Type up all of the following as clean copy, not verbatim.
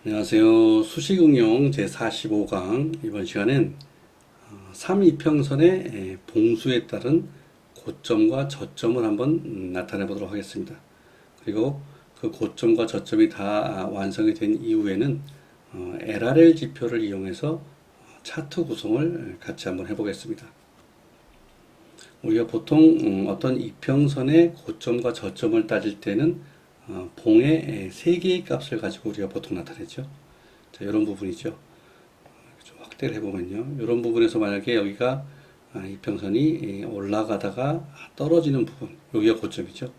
안녕하세요. 수식응용 제45강. 이번 시간엔 3이평선의 봉수에 따른 고점과 저점을 한번 나타내 보도록 하겠습니다. 그리고 그 고점과 저점이 다 완성이 된 이후에는 LRL 지표를 이용해서 차트 구성을 같이 한번 해보겠습니다. 우리가 보통 어떤 이평선의 고점과 저점을 따질 때는 봉의 세 개의 값을 가지고 우리가 보통 나타내죠. 자, 이런 부분이죠. 좀 확대를 해보면요. 이런 부분에서 만약에 여기가 이평선이 올라가다가 떨어지는 부분, 여기가 고점이죠.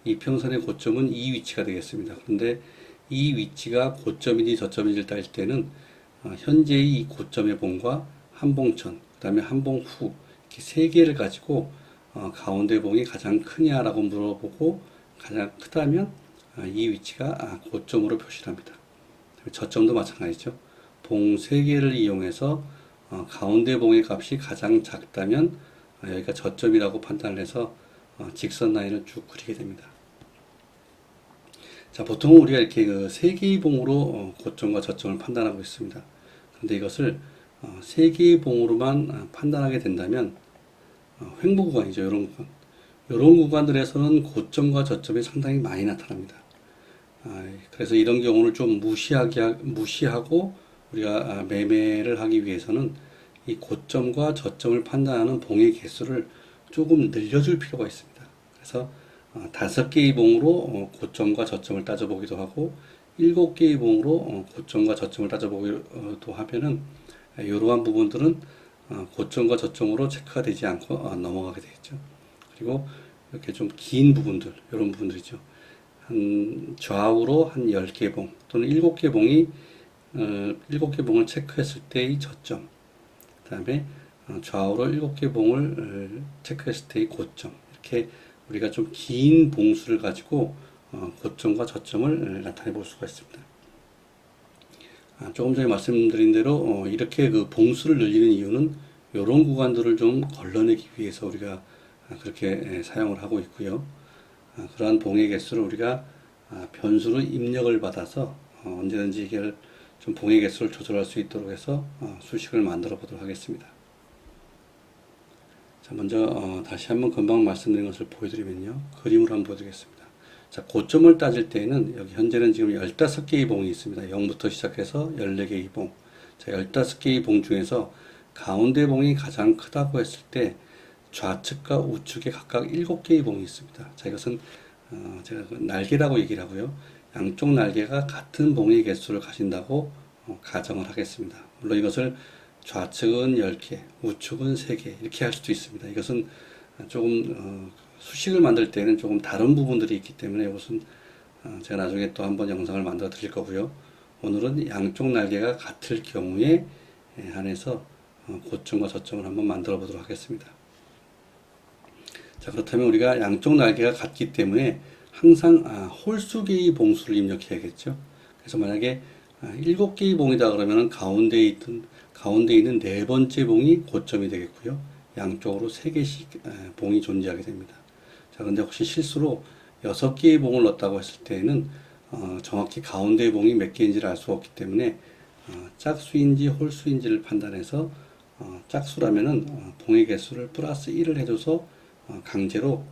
이평선의 고점은 이 위치가 되겠습니다. 그런데 이 위치가 고점인지 저점인지를 따질 때는 현재의 이 고점의 봉과 한봉천, 그 다음에 한봉 후 이렇게 세 개를 가지고 가운데 봉이 가장 크냐라고 물어보고 가장 크다면 이 위치가 고점으로 표시를 합니다. 저점도 마찬가지죠. 봉 3개를 이용해서 가운데 봉의 값이 가장 작다면 여기가 저점이라고 판단을 해서 직선 라인을 쭉 그리게 됩니다. 자, 보통 우리가 이렇게 그 3개의 봉으로 고점과 저점을 판단하고 있습니다. 그런데 이것을 3개의 봉으로만 판단하게 된다면 횡보 구간이죠. 이런 구간. 이런 구간들에서는 고점과 저점이 상당히 많이 나타납니다. 그래서 이런 경우를 좀 무시하고 우리가 매매를 하기 위해서는 이 고점과 저점을 판단하는 봉의 개수를 조금 늘려줄 필요가 있습니다. 그래서 5개의 봉으로 고점과 저점을 따져보기도 하고 7개의 봉으로 고점과 저점을 따져보기도 하면은 이러한 부분들은 고점과 저점으로 체크가 되지 않고 넘어가게 되겠죠. 그리고 이렇게 좀 긴 부분들, 이런 부분들이죠. 한 좌우로 한 10개 봉 또는 7개 봉이 7개 봉을 체크했을 때의 저점, 그 다음에 좌우로 7개 봉을 체크했을 때의 고점, 이렇게 우리가 좀 긴 봉수를 가지고 고점과 저점을 나타내 볼 수가 있습니다. 조금 전에 말씀드린 대로 이렇게 그 봉수를 늘리는 이유는 이런 구간들을 좀 걸러내기 위해서 우리가 그렇게 사용을 하고 있고요. 그러한 봉의 개수를 우리가 변수로 입력을 받아서 언제든지 이걸 좀 봉의 개수를 조절할 수 있도록 해서 수식을 만들어 보도록 하겠습니다. 자, 먼저 다시 한번 금방 말씀드린 것을 보여드리면요. 그림으로 한번 보여드리겠습니다. 자, 고점을 따질 때에는 여기 현재는 지금 15개의 봉이 있습니다. 0부터 시작해서 14개의 봉. 자, 15개의 봉 중에서 가운데 봉이 가장 크다고 했을 때 좌측과 우측에 각각 7개의 봉이 있습니다. 자, 이것은 제가 날개라고 얘기를 하고요. 양쪽 날개가 같은 봉의 개수를 가진다고 가정을 하겠습니다. 물론 이것을 좌측은 10개, 우측은 3개 이렇게 할 수도 있습니다. 이것은 조금 수식을 만들 때는 조금 다른 부분들이 있기 때문에 이것은 제가 나중에 또 한번 영상을 만들어 드릴 거고요. 오늘은 양쪽 날개가 같을 경우에 한해서 고점과 저점을 한번 만들어 보도록 하겠습니다. 자, 그렇다면 우리가 양쪽 날개가 같기 때문에 항상 홀수개의 봉수를 입력해야겠죠. 그래서 만약에 7개의 봉이다 그러면 가운데 있는 네 번째 봉이 고점이 되겠고요. 양쪽으로 3개씩 봉이 존재하게 됩니다. 자, 그런데 혹시 실수로 6개의 봉을 넣었다고 했을 때에는 정확히 가운데 봉이 몇 개인지를 알 수 없기 때문에 짝수인지 홀수인지를 판단해서 짝수라면은 봉의 개수를 플러스 1을 해줘서 강제로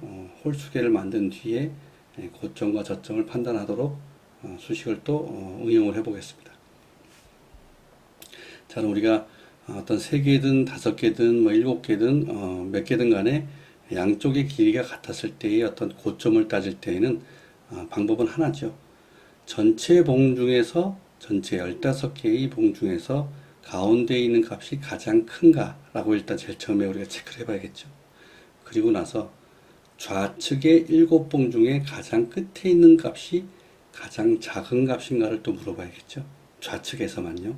홀수개를 만든 뒤에 고점과 저점을 판단하도록 수식을 또 응용을 해 보겠습니다. 자, 우리가 어떤 3개든 5개든 뭐 7개든 몇 개든 간에 양쪽의 길이가 같았을 때의 어떤 고점을 따질 때에는 방법은 하나죠. 전체 봉 중에서 전체 15개의 봉 중에서 가운데 있는 값이 가장 큰가 라고 일단 제일 처음에 우리가 체크를 해 봐야겠죠. 그리고 나서 좌측의 7봉 중에 가장 끝에 있는 값이 가장 작은 값인가를 또 물어봐야겠죠. 좌측에서만요.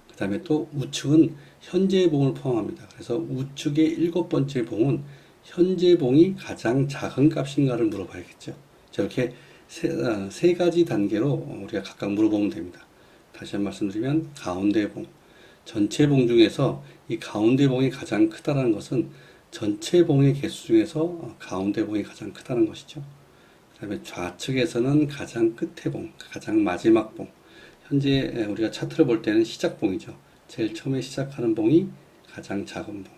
그 다음에 또 우측은 현재 봉을 포함합니다. 그래서 우측의 7번째 봉은 현재 봉이 가장 작은 값인가를 물어봐야겠죠. 자, 이렇게 세 가지 단계로 우리가 각각 물어보면 됩니다. 다시 한번 말씀드리면 가운데 봉, 전체 봉 중에서 이 가운데 봉이 가장 크다는 것은 전체 봉의 개수 중에서 가운데 봉이 가장 크다는 것이죠. 그 다음에 좌측에서는 가장 끝에 봉, 가장 마지막 봉, 현재 우리가 차트를 볼 때는 시작봉이죠. 제일 처음에 시작하는 봉이 가장 작은 봉,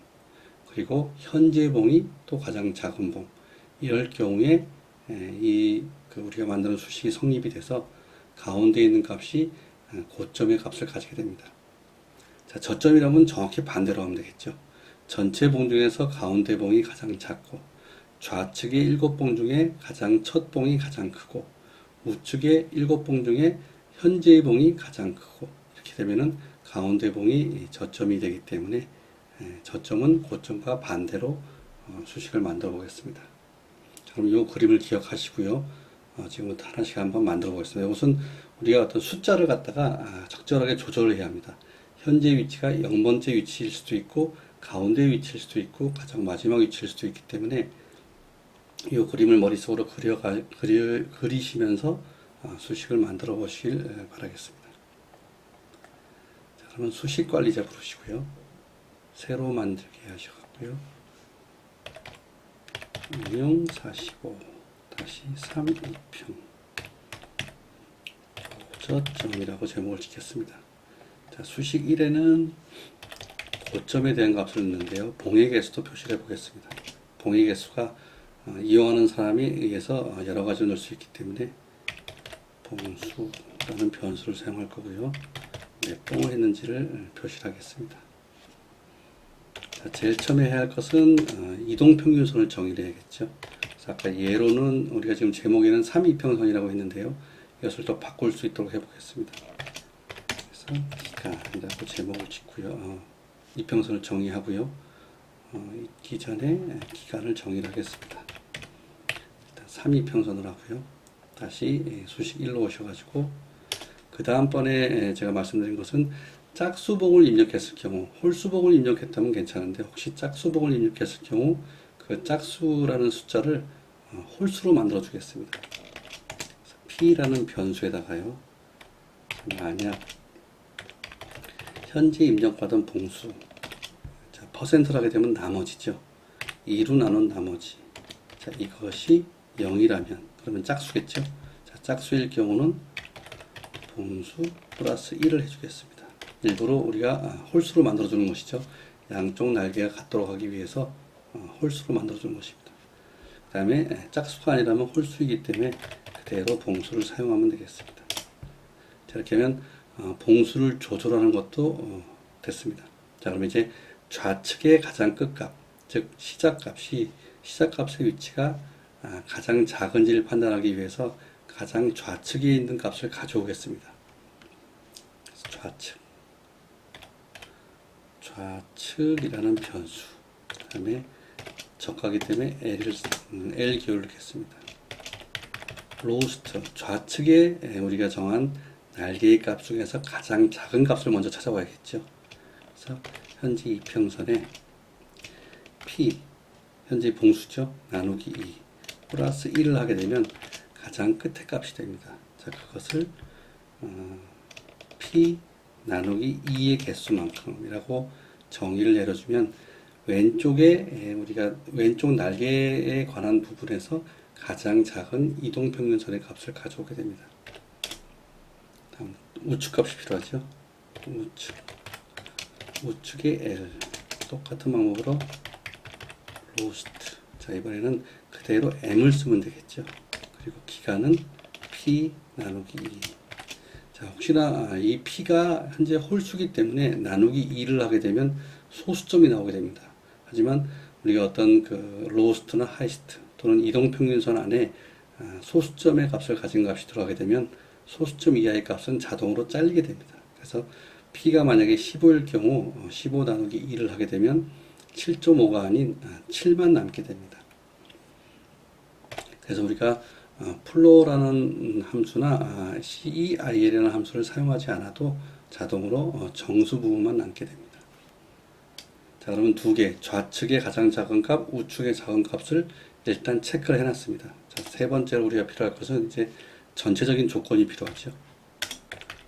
그리고 현재 봉이 또 가장 작은 봉. 이럴 경우에 우리가 만드는 수식이 성립이 돼서 가운데 있는 값이 고점의 값을 가지게 됩니다. 자, 저점이라면 정확히 반대로 하면 되겠죠. 전체 봉 중에서 가운데 봉이 가장 작고, 좌측의 7봉 중에 가장 첫 봉이 가장 크고, 우측의 7봉 중에 현재의 봉이 가장 크고, 이렇게 되면은 가운데 봉이 저점이 되기 때문에 저점은 고점과 반대로 수식을 만들어 보겠습니다. 자, 그럼 이 그림을 기억하시고요. 지금부터 하나씩 한번 만들어 보겠습니다. 이것은 우리가 어떤 숫자를 갖다가 적절하게 조절을 해야 합니다. 현재 위치가 0번째 위치일 수도 있고, 가운데 위치일 수도 있고, 가장 마지막 위치일 수도 있기 때문에 이 그림을 머릿속으로 그리시면서 수식을 만들어 보시길 바라겠습니다. 자, 그러면 수식 관리자 부르시고요. 새로 만들게 하셔갖고요. 인용 45 다시 3 2평 고저점이라고 제목을 짓겠습니다. 자, 수식 1에는 고점에 대한 값을 넣는데요. 봉의 개수도 표시를 해보겠습니다. 봉의 개수가 이용하는 사람에 의해서 여러 가지 넣을 수 있기 때문에 봉수라는 변수를 사용할 거고요. 몇 봉을 했는지를 표시하겠습니다. 자, 제일 처음에 해야 할 것은 이동평균선을 정의를 해야겠죠. 그래서 아까 예로는 우리가 지금 제목에는 3이평선이라고 했는데요. 이것을 또 바꿀 수 있도록 해보겠습니다. 그래서 기간이라고 제목을 짓고요. 이평선을 정의하고요. 있기 전에 기간을 정의를 하겠습니다. 일단 3이평선을 하고요. 다시 수식 1로 오셔가지고 그 다음번에 제가 말씀드린 것은 짝수봉을 입력했을 경우, 홀수봉을 입력했다면 괜찮은데 혹시 짝수봉을 입력했을 경우 그 짝수라는 숫자를 홀수로 만들어 주겠습니다. P라는 변수에다가요. 만약 현재 입력받은 봉수, 자, 퍼센트를 하게 되면 나머지죠. 2로 나눈 나머지. 자, 이것이 0이라면 그러면 짝수겠죠. 자, 짝수일 경우는 봉수 플러스 1을 해주겠습니다. 일부러 우리가 홀수로 만들어주는 것이죠. 양쪽 날개가 같도록 하기 위해서 홀수로 만들어주는 것입니다. 그 다음에 짝수가 아니라면 홀수이기 때문에 그대로 봉수를 사용하면 되겠습니다. 자, 이렇게 하면 봉수를 조절하는 것도 됐습니다. 자, 그럼 이제 좌측의 가장 끝값, 즉 시작값의 위치가 가장 작은지를 판단하기 위해서 가장 좌측에 있는 값을 가져오겠습니다. 그래서 좌측이라는 변수, 그 다음에 적하기 때문에 L 기울이겠습니다. 로스트, 좌측에 우리가 정한 날개의 값 중에서 가장 작은 값을 먼저 찾아와야겠죠. 그래서 현재 이평선에 P, 현재 봉수죠. 나누기 2 플러스 1을 하게 되면 가장 끝의 값이 됩니다. 자, 그것을 P 나누기 2의 개수만큼이라고 정의를 내려주면 우리가 왼쪽 날개에 관한 부분에서 가장 작은 이동평균선의 값을 가져오게 됩니다. 다음 우측 값이 필요하죠. 우측의 L 똑같은 방법으로 로스트. 자, 이번에는 그대로 M을 쓰면 되겠죠. 그리고 기간은 P 나누기 2. 자, 혹시나 이 P가 현재 홀수기 때문에 나누기 2를 하게 되면 소수점이 나오게 됩니다. 하지만 우리가 어떤 그 로스트나 하이스트 또는 이동평균선 안에 소수점의 값을 가진 값이 들어가게 되면 소수점 이하의 값은 자동으로 잘리게 됩니다. 그래서 P가 만약에 15일 경우 15 나누기 2를 하게 되면 7.5가 아닌 7만 남게 됩니다. 그래서 우리가 플로라는 함수나 CEIL이라는 함수를 사용하지 않아도 자동으로 정수 부분만 남게 됩니다. 자, 그러면 두 개, 좌측의 가장 작은 값, 우측의 작은 값을 일단 체크를 해놨습니다. 자, 세 번째로 우리가 필요할 것은 이제 전체적인 조건이 필요하죠.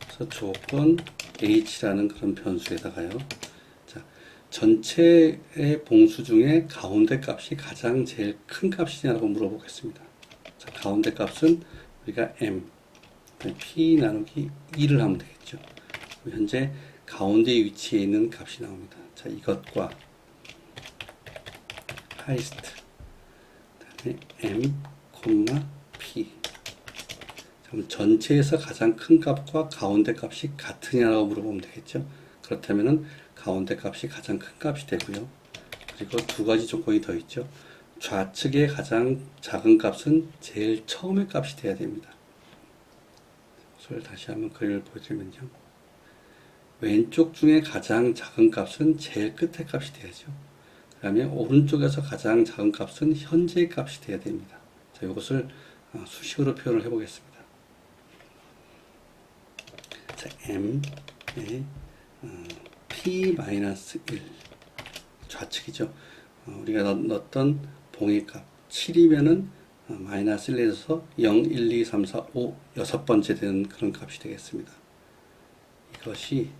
그래서 조건 H라는 그런 변수에다가요. 자, 전체의 봉수 중에 가운데 값이 가장 제일 큰 값이냐라고 물어보겠습니다. 자, 가운데 값은 우리가 M, P 나누기 2를 하면 되겠죠. 현재 가운데 위치에 있는 값이 나옵니다. 자, 이것과 하이스트, 그다음에 M, P. 그럼 전체에서 가장 큰 값과 가운데 값이 같으냐라고 물어보면 되겠죠. 그렇다면은 가운데 값이 가장 큰 값이 되고요. 그리고 두 가지 조건이 더 있죠. 좌측의 가장 작은 값은 제일 처음의 값이 돼야 됩니다. 그래서 다시 한번 그림을 보여드리면요. 왼쪽 중에 가장 작은 값은 제일 끝의 값이 돼야죠. 그 다음에 오른쪽에서 가장 작은 값은 현재의 값이 돼야 됩니다. 자, 이것을 수식으로 표현을 해보겠습니다. 자, M의 P-1 좌측이죠. 우리가 넣었던 봉의 값 7이면은 마이너스 1에서 0, 1, 2, 3, 4, 5 여섯 번째 되는 그런 값이 되겠습니다. 이것이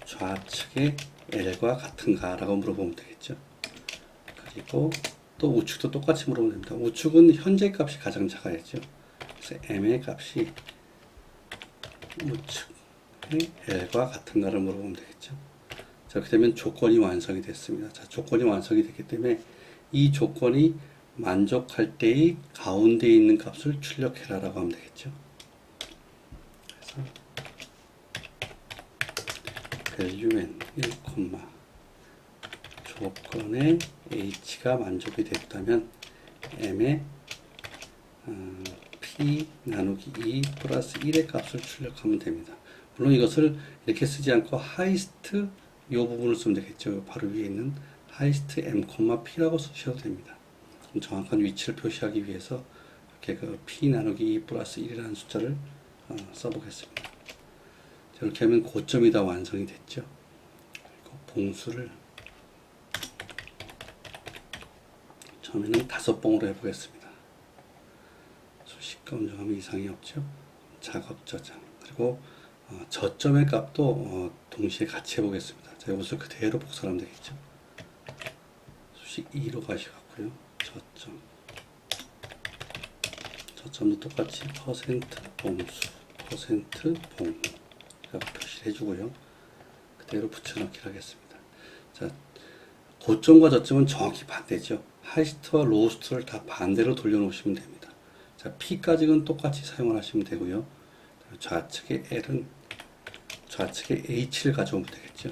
좌측의 L과 같은가 라고 물어보면 되겠죠. 그리고 또 우측도 똑같이 물어보면 됩니다. 우측은 현재 값이 가장 작아야죠. 그래서 M의 값이 우측의 L과 같은가를 물어보면 되겠죠. 자, 그렇게 되면 조건이 완성이 됐습니다. 자, 조건이 완성이 됐기 때문에 이 조건이 만족할 때의 가운데 있는 값을 출력해라 라고 하면 되겠죠. 그래서 value는 1, 조건의 h가 만족이 됐다면 m의 p 나누기 2 플러스 1의 값을 출력하면 됩니다. 물론 이것을 이렇게 쓰지 않고 하이스트 이 부분을 쓰면 되겠죠. 바로 위에 있는 하이스트 m, p라고 쓰셔도 됩니다. 정확한 위치를 표시하기 위해서 이렇게 그 p 나누기 2 플러스 1이라는 숫자를 써보겠습니다. 이렇게 하면 고점이 다 완성이 됐죠. 그리고 봉수를 처음에는 5봉으로 해보겠습니다. 수식 검증하면 이상이 없죠. 작업 저장. 그리고 저점의 값도 동시에 같이 해보겠습니다. 자, 이것을 그대로 복사하면 되겠죠. 수식 2로 가셔갖고요. 저점도 똑같이 퍼센트 봉수, 퍼센트 봉 표시를 해주고요. 그대로 붙여넣기를 하겠습니다. 자, 고점과 저점은 정확히 반대죠. 하이스트와 로우스트를 다 반대로 돌려놓으시면 됩니다. 자, P까지는 똑같이 사용을 하시면 되고요. 좌측의 L은 좌측의 H를 가져오면 되겠죠.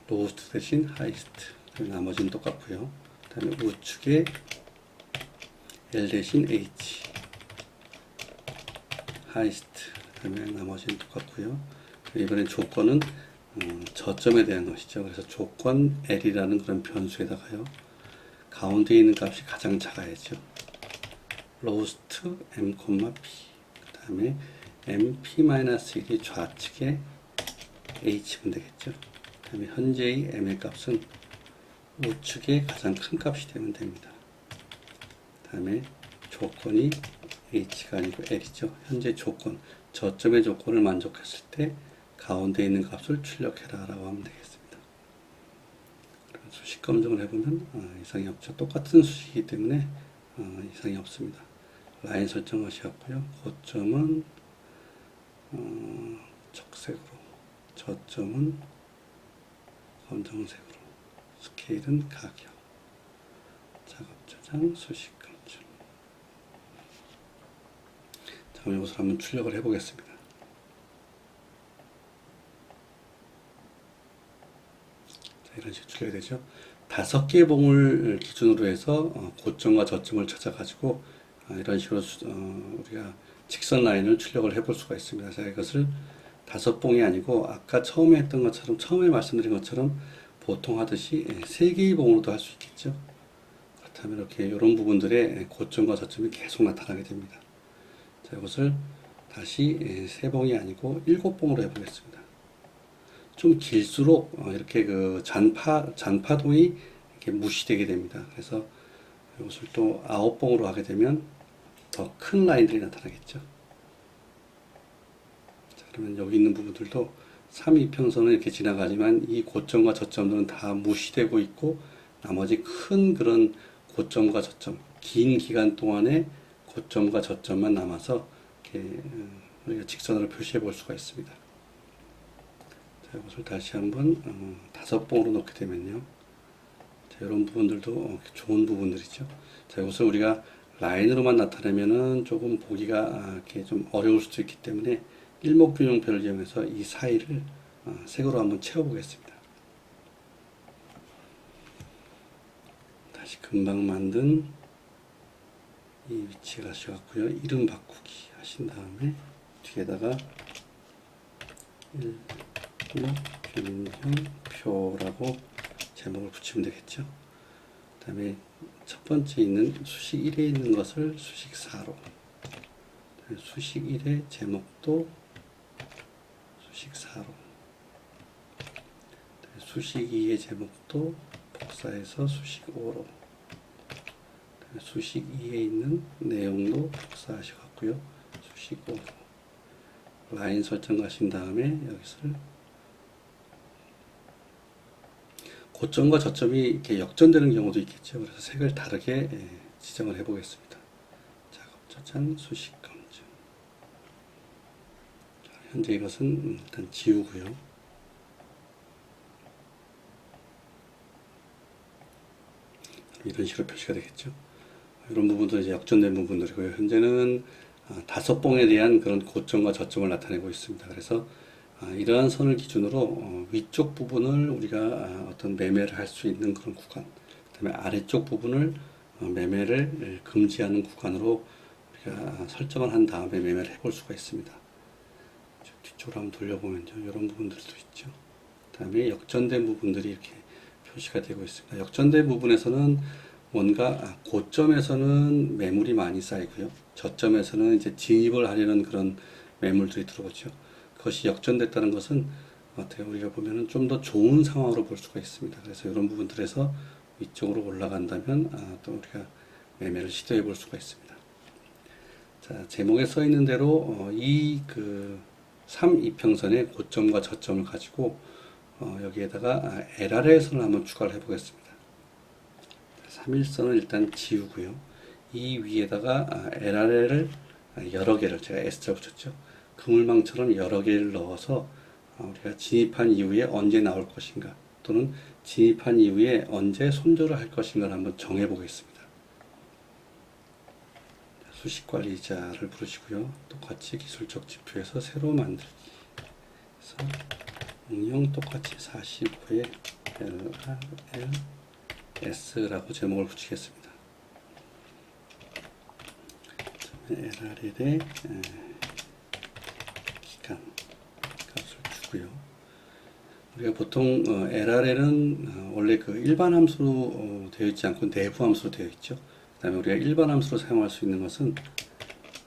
로우스트 대신 하이스트. 나머지는 똑같고요. 그 다음에 우측에 L 대신 H. 하이스트. 그 다음에 나머지는 똑같고요. 이번엔 조건은 저점에 대한 것이죠. 그래서 조건 L이라는 그런 변수에다가요. 가운데 있는 값이 가장 작아야죠. 로우스트 M, P. 그 다음에 MP-1이 좌측에 H면 되겠죠. 그 다음에 현재의 M의 값은 우측에 가장 큰 값이 되면 됩니다. 그 다음에 조건이 H가 아니고 L이죠. 현재 조건, 저점의 조건을 만족했을 때 가운데 있는 값을 출력해라 라고 하면 되겠습니다. 수식 검증을 해보면 이상이 없죠. 똑같은 수식이기 때문에 이상이 없습니다. 라인 설정하셨고요. 고점은 적색으로, 저점은 검정색으로, 스케일은 가격, 작업 저장, 수식 검증. 자, 이것을 한번 출력을 해보겠습니다. 자, 이런 식으로 출력이 되죠. 5개의 봉을 기준으로 해서 고점과 저점을 찾아가지고 이런 식으로 우리가 직선 라인을 출력을 해볼 수가 있습니다. 자, 이것을 5봉이 아니고 아까 처음에 했던 것처럼, 처음에 말씀드린 것처럼 보통 하듯이 3개의 봉으로도 할 수 있겠죠. 그렇다면 이렇게 이런 부분들의 고점과 저점이 계속 나타나게 됩니다. 자, 이것을 다시 3봉이 아니고 7봉으로 해보겠습니다. 좀 길수록 이렇게 그 잔파동이 이렇게 무시되게 됩니다. 그래서 이것을 또 9봉으로 하게 되면 더 큰 라인들이 나타나겠죠. 자, 그러면 여기 있는 부분들도 3이평선은 이렇게 지나가지만 이 고점과 저점들은 다 무시되고 있고 나머지 큰 그런 고점과 저점, 긴 기간 동안에 고점과 저점만 남아서 이렇게 우리가 직선으로 표시해 볼 수가 있습니다. 자, 이것을 다시 한번 5봉으로 놓게 되면요. 자, 이런 부분들도 좋은 부분들이죠. 자, 이것을 우리가 라인으로만 나타내면은 조금 보기가 이렇게 좀 어려울 수도 있기 때문에 일목균형표를 이용해서 이 사이를 색으로 한번 채워보겠습니다. 다시 금방 만든 이 위치에 가셔갖고요. 이름 바꾸기 하신 다음에 뒤에다가 일목균형표라고 제목을 붙이면 되겠죠. 그 다음에 첫 번째 있는 수식 1에 있는 것을 수식 4로, 수식 1의 제목도 수식 4로, 수식 2의 제목도 복사해서 수식 5로, 수식 2에 있는 내용도 복사하셔갖고요. 수식 5로 라인 설정 가신 다음에 여기서 고점과 저점이 이렇게 역전되는 경우도 있겠죠. 그래서 색을 다르게 지정을 해 보겠습니다. 작업 저장 수식 검증. 현재 이것은 일단 지우고요. 이런 식으로 표시가 되겠죠. 이런 부분도 이제 역전된 부분들이고요. 현재는 5봉에 대한 그런 고점과 저점을 나타내고 있습니다. 그래서 이러한 선을 기준으로 위쪽 부분을 우리가 어떤 매매를 할 수 있는 그런 구간, 그다음에 아래쪽 부분을 매매를 금지하는 구간으로 우리가 설정을 한 다음에 매매를 해볼 수가 있습니다. 뒤쪽으로 한번 돌려보면요, 이런 부분들도 있죠. 그다음에 역전된 부분들이 이렇게 표시가 되고 있습니다. 역전된 부분에서는 뭔가 고점에서는 매물이 많이 쌓이고요, 저점에서는 이제 진입을 하려는 그런 매물들이 들어오죠. 그것이 역전됐다는 것은 어떻게 우리가 보면은 좀 더 좋은 상황으로 볼 수가 있습니다. 그래서 이런 부분들에서 위쪽으로 올라간다면 또 우리가 매매를 시도해 볼 수가 있습니다. 자, 제목에 써 있는 대로 이 그 3이평선의 고점과 저점을 가지고 여기에다가 LRL선을 한번 추가를 해 보겠습니다. 3일선을 일단 지우고요. 이 위에다가 LRL을 여러 개를, 제가 S자 붙였죠. 그물망처럼 여러 개를 넣어서 우리가 진입한 이후에 언제 나올 것인가, 또는 진입한 이후에 언제 손절을 할 것인가를 한번 정해 보겠습니다. 수식관리자를 부르시고요. 똑같이 기술적 지표에서 새로 만들기. 그래서 응용 똑같이 45에 LRLS라고 제목을 붙이겠습니다. LRL의 기간 값을 주고요. 우리가 보통 LRL은 원래 그 일반 함수로 되어 있지 않고 내부 함수로 되어 있죠. 그 다음에 우리가 일반 함수로 사용할 수 있는 것은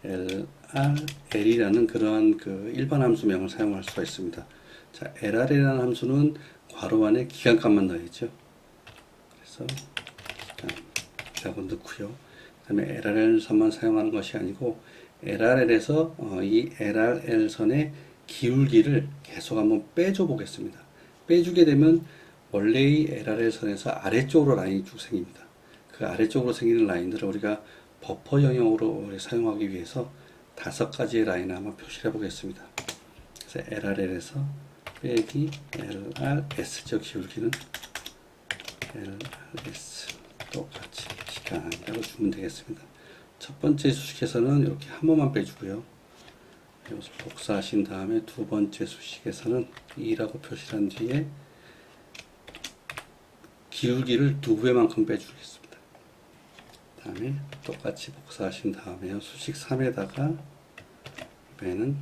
LRL이라는 그러한 그 일반 함수명을 사용할 수가 있습니다. 자, LRL이라는 함수는 괄호 안에 기간값만 넣어야죠. 그래서 기간이라고 넣고요. 그 다음에 LRL선만 사용하는 것이 아니고 LRL에서 이 LRL선의 기울기를 계속 한번 빼줘 보겠습니다. 빼주게 되면 원래의 LRL선에서 아래쪽으로 라인이 쭉 생깁니다. 그 아래쪽으로 생기는 라인들을 우리가 버퍼 영역으로 사용하기 위해서 5가지의 라인을 한번 표시해 보겠습니다. 그래서 LRL에서 빼기 LRS죠. 기울기는 LRS 똑같이 기간이라고 주면 되겠습니다. 첫 번째 수식에서는 이렇게 한 번만 빼주고요. 이것을 복사하신 다음에 두 번째 수식에서는 2라고 표시한 뒤에 기울기를 2배만큼 빼주겠습니다. 다음에 똑같이 복사하신 다음에 수식 3에다가 이번에는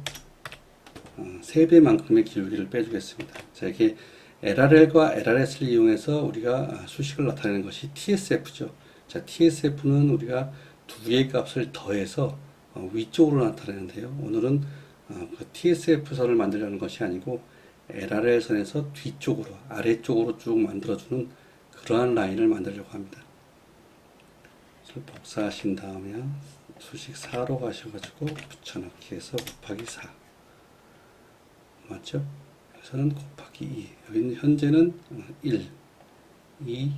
3배만큼의 기울기를 빼주겠습니다. 자, 이게 LRL과 LRS를 이용해서 우리가 수식을 나타내는 것이 TSF죠. 자, TSF는 우리가 두 개의 값을 더해서 위쪽으로 나타내는데요. 오늘은 그 TSF선을 만들려는 것이 아니고 LRL선에서 뒤쪽으로, 아래쪽으로 쭉 만들어주는 그러한 라인을 만들려고 합니다. 그래서 복사하신 다음에 수식 4로 가셔가지고 붙여넣기 해서 곱하기 4. 맞죠? 여기서는 곱하기 2. 여기는 현재는 1, 2,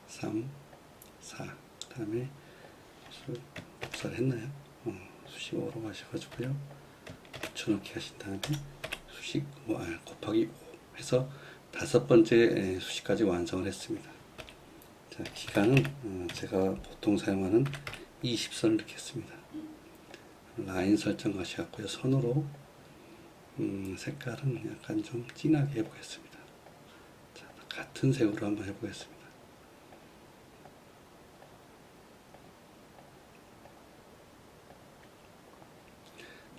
3, 4. 그 다음에 복사를 했나요? 수식 5로 하셔가지고요. 붙여넣기 하신 다음에 수식 곱하기 5 해서 5번째 수식까지 완성을 했습니다. 자, 기간은 제가 보통 사용하는 20선을 넣겠습니다. 라인 설정하셔갖고요. 선으로 색깔은 약간 좀 진하게 해보겠습니다. 자, 같은 색으로 한번 해보겠습니다.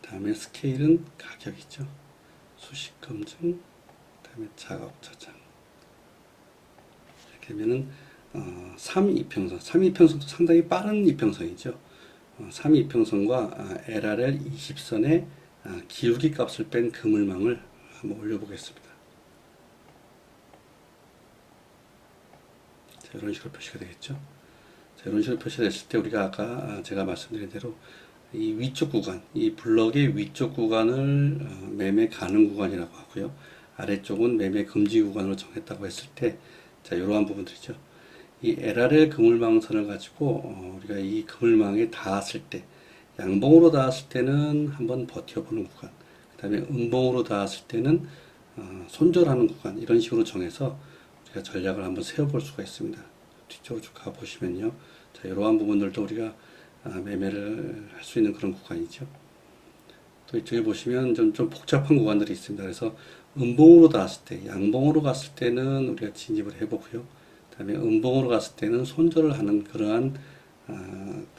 다음에 스케일은 가격이죠. 수식 검증, 다음에 작업 저장. 이렇게 하면은 3이평선, 3이평선도 상당히 빠른 이평선이죠. 3이평선과 LRL 20선의 기울기 값을 뺀 그물망을 한번 올려보겠습니다. 자, 이런 식으로 표시가 되겠죠. 자, 이런 식으로 표시가 됐을 때 우리가 아까 제가 말씀드린 대로 이 위쪽 구간, 이 블럭의 위쪽 구간을 매매 가능 구간이라고 하고요. 아래쪽은 매매 금지 구간으로 정했다고 했을 때, 자, 이러한 부분들이죠. 이 LRL 그물망선을 가지고 우리가 이 그물망에 닿았을 때, 양봉으로 닿았을 때는 한번 버텨보는 구간, 그 다음에 음봉으로 닿았을 때는 손절하는 구간, 이런 식으로 정해서 우리가 전략을 한번 세워볼 수가 있습니다. 뒤쪽으로 쭉 가보시면요. 자, 이러한 부분들도 우리가 매매를 할 수 있는 그런 구간이죠. 또 이쪽에 보시면 좀 복잡한 구간들이 있습니다. 그래서 음봉으로 닿았을 때, 양봉으로 갔을 때는 우리가 진입을 해보고요. 그 다음에 음봉으로 갔을 때는 손절을 하는 그러한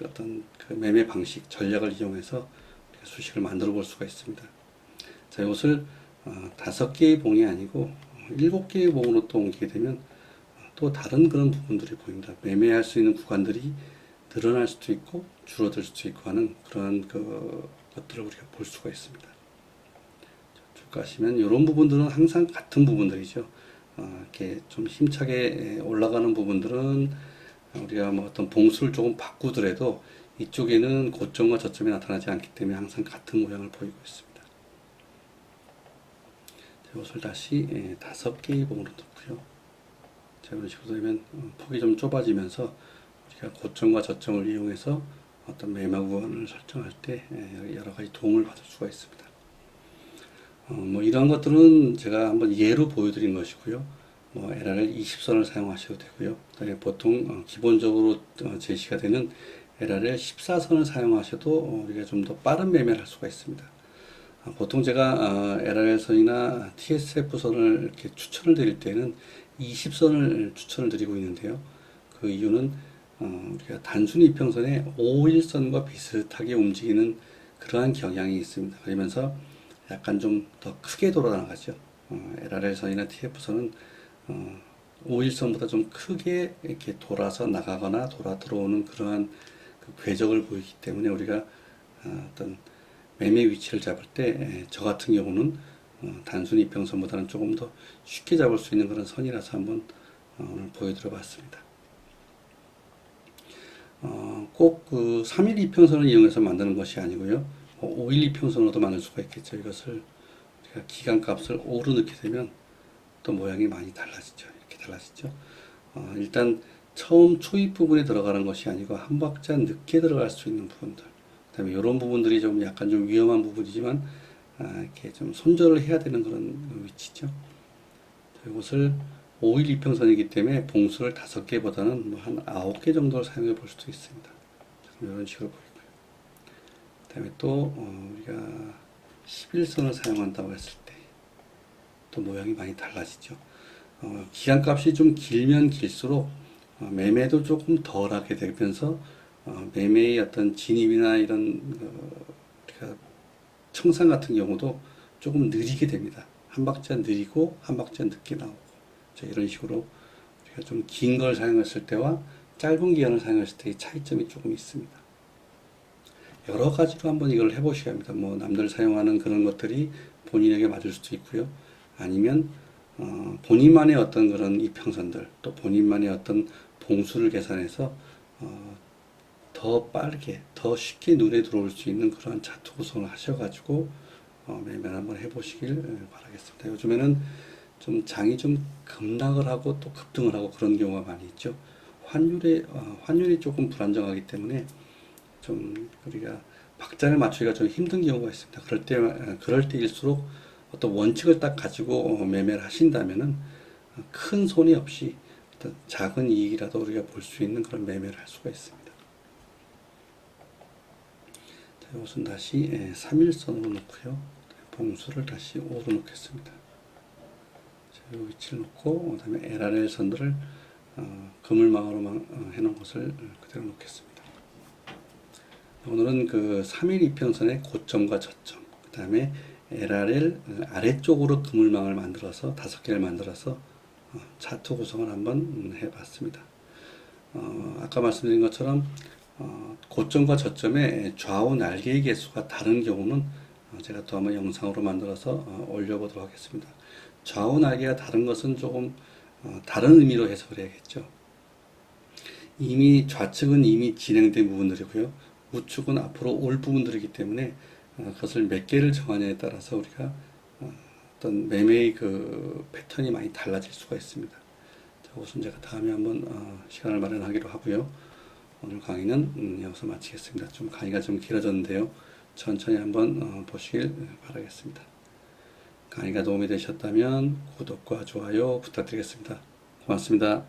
어떤 그 매매 방식, 전략을 이용해서 우리가 수식을 만들어 볼 수가 있습니다. 자, 이것을 5개의 봉이 아니고 7개의 봉으로 또 옮기게 되면 또 다른 그런 부분들이 보입니다. 매매할 수 있는 구간들이 늘어날 수도 있고 줄어들 수도 있고 하는 그런 것들을 우리가 볼 수가 있습니다. 쭉 가시면 이런 부분들은 항상 같은 부분들이죠. 이렇게 좀 힘차게 올라가는 부분들은 우리가 뭐 어떤 봉수를 조금 바꾸더라도 이쪽에는 고점과 저점이 나타나지 않기 때문에 항상 같은 모양을 보이고 있습니다. 이것을 다시 5개의 봉으로 넣고요. 자, 이런 식으로 되면 폭이 좀 좁아지면서 우리가 고점과 저점을 이용해서 어떤 매매 구간을 설정할 때 여러 가지 도움을 받을 수가 있습니다. 뭐 이러한 것들은 제가 한번 예로 보여드린 것이고요. 뭐 LRL 20선을 사용하셔도 되고요. 그다음에 보통 기본적으로 제시가 되는 LRL 14선을 사용하셔도 우리가 좀 더 빠른 매매를 할 수가 있습니다. 보통 제가 LRL선이나 TSF선을 이렇게 추천을 드릴 때는 20선을 추천을 드리고 있는데요. 그 이유는 우리가 단순히 이평선의 5일선과 비슷하게 움직이는 그러한 경향이 있습니다. 그러면서 약간 좀 더 크게 돌아나가죠. LRL선이나 TF선은 5일선보다 좀 크게 이렇게 돌아서 나가거나 돌아 들어오는 그러한 그 궤적을 보이기 때문에 우리가 어떤 매매 위치를 잡을 때 저 같은 경우는 단순히 이평선보다는 조금 더 쉽게 잡을 수 있는 그런 선이라서 한번 오늘 보여드려 봤습니다. 꼭 그 3일 이평선을 이용해서 만드는 것이 아니고요. 5일 이평선으로도 만들 수가 있겠죠. 이것을 우리가 기간값을 5로 넣게 되면 또 모양이 많이 달라지죠. 이렇게 달라지죠. 일단 처음 초입 부분에 들어가는 것이 아니고 한 박자 늦게 들어갈 수 있는 부분들. 그 다음에 이런 부분들이 좀 약간 좀 위험한 부분이지만 이렇게 좀 손절을 해야 되는 그런 위치죠. 이것을 5일 이평선이기 때문에 봉수를 5개보다는 뭐 한 9개 정도를 사용해 볼 수도 있습니다. 이런 식으로 보이고요. 그 다음에 또 우리가 11선을 사용한다고 했을 때 또 모양이 많이 달라지죠. 기간값이 좀 길면 길수록 매매도 조금 덜하게 되면서 매매의 어떤 진입이나 이런 우리가 청산 같은 경우도 조금 느리게 됩니다. 한 박자 느리고 한 박자 늦게 나오고 이런 식으로 우리가 좀 긴 걸 사용했을 때와 짧은 기간을 사용했을 때의 차이점이 조금 있습니다. 여러 가지로 한번 이걸 해보셔야 합니다. 뭐 남들 사용하는 그런 것들이 본인에게 맞을 수도 있고요. 아니면 본인만의 어떤 그런 이평선들 또 본인만의 어떤 봉수를 계산해서 더 빠르게 더 쉽게 눈에 들어올 수 있는 그런 차트 구성을 하셔가지고 매매를 한번 해보시길 바라겠습니다. 요즘에는 좀 장이 좀 급락을 하고 또 급등을 하고 그런 경우가 많이 있죠. 환율이 조금 불안정하기 때문에 좀 우리가 박자를 맞추기가 좀 힘든 경우가 있습니다. 그럴 때일수록 어떤 원칙을 딱 가지고 매매를 하신다면은 큰 손이 없이 어떤 작은 이익이라도 우리가 볼 수 있는 그런 매매를 할 수가 있습니다. 자, 이것은 다시 3일선으로 놓고요. 봉수를 다시 5로 놓겠습니다. 자, 이 위치를 놓고 그다음에 LRL 선들을 그물망으로 해놓은 것을 그대로 놓겠습니다. 오늘은 그 3일 이평선의 고점과 저점, 그 다음에 LRL 아래쪽으로 그물망을 만들어서 5개를 만들어서 차트 구성을 한번 해봤습니다. 아까 말씀드린 것처럼 고점과 저점의 좌우 날개의 개수가 다른 경우는 제가 또 한번 영상으로 만들어서 올려보도록 하겠습니다. 좌우 날개가 다른 것은 조금 다른 의미로 해석을 해야겠죠. 좌측은 이미 진행된 부분들이고요. 우측은 앞으로 올 부분들이기 때문에 그것을 몇 개를 정하냐에 따라서 우리가 어떤 매매의 그 패턴이 많이 달라질 수가 있습니다. 자, 우선 제가 다음에 한번 시간을 마련하기로 하고요. 오늘 강의는 여기서 마치겠습니다. 좀 강의가 좀 길어졌는데요. 천천히 한번 보시길 바라겠습니다. 강의가 도움이 되셨다면 구독과 좋아요 부탁드리겠습니다. 고맙습니다.